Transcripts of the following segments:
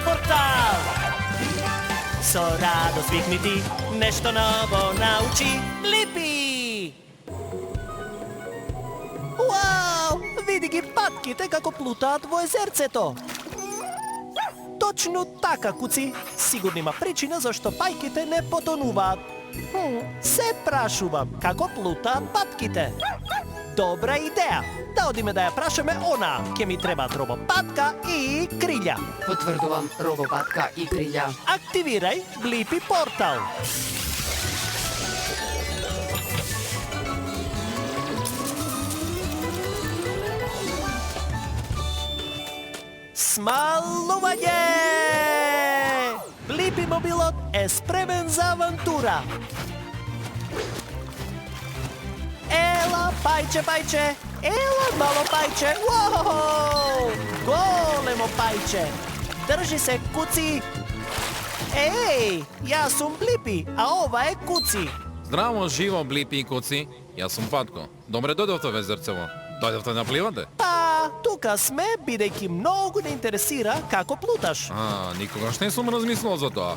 портал. Со радост викнити, нешто ново научи Блипи. Вау! Види ги патките како плутаат во езерцето. Точно така, куци. Сигурно има причина зашто пајките не потонуваат. Се прашувам, како плутаат патките? Добра идеја. Да одиме да ја прашаме она. Ке ми требаат робопатка и крилја. Потврдувам, робопатка и крилја. Активирај Блипи портал. Смалување! Блипи мобилот е спремен за авантура. Ела, пајче, пајче! Ела, мало пајче! Уоу! Големо пајче! Држи се, куци! Еј, јас сум Блипи, а ова е Куци. Здраво, живо, Блипи и Куци. Јас сум Патко. Добре дојдовте во езерцево. Дојдовте на пливате? Па, тука сме, бидејќи многу не интересира како плуташ. Никогаш не сум размислувал за тоа.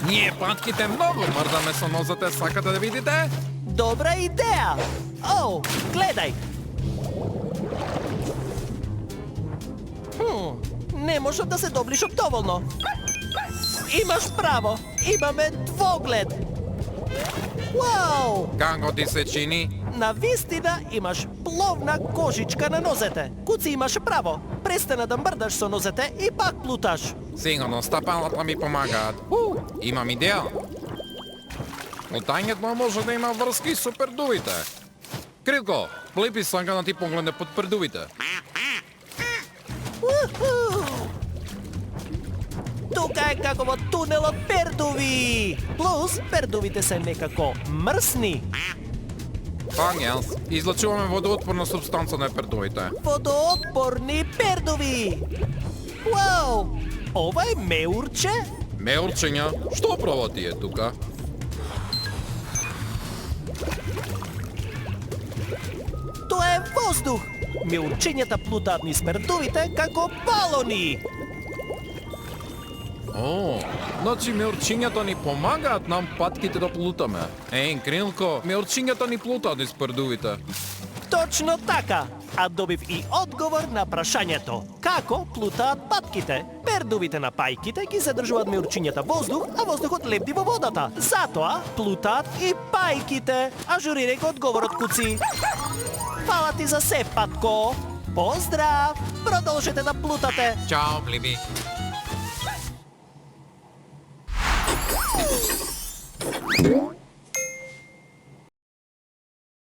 Ние патките многу мрдаме со нозете, сакате да видите? Добра идеја! Оу, гледај! Не можам да се доближам доволно. Имаш право, имаме двоглед. Вау! Како ти се чини? На вистина имаш пловна кожичка на нозете. Куци, имаш право. Престана да мрдаш со нозете и пак плуташ. Сигурно стапалата ми помагаат. Имам идеја. Плутањето може да има врски со пердувите. Крилко, Блипи сака да ти погледне под пердувите. Тука е како во тунелот пердуви. Плюс, пердувите се некако мрсни. Ангелс, излачуваме водоотпорна субстанца на пердувите. Водоотпорни пердуви. Вау! Ова е меурче? Меурчења, што право ти е тука? Тоа е воздух. Меурчењата плутаат низ пердувите како балони. Значи меурчињата ни помагаат нам патките да плутаме. Крилко, меурчињата ни плутаат низ пердувите. Точно така. А добив и одговор на прашањето. Како плутаат патките? Пердувите на пајките ги задржуваат меурчињата воздух, а воздухот лебди во водата. Затоа плутаат и пајките. Ажурирај го одговорот, Куци. Фала ти за се, Патко. Поздрав! Продолжете да плутате. Чао, Блипи.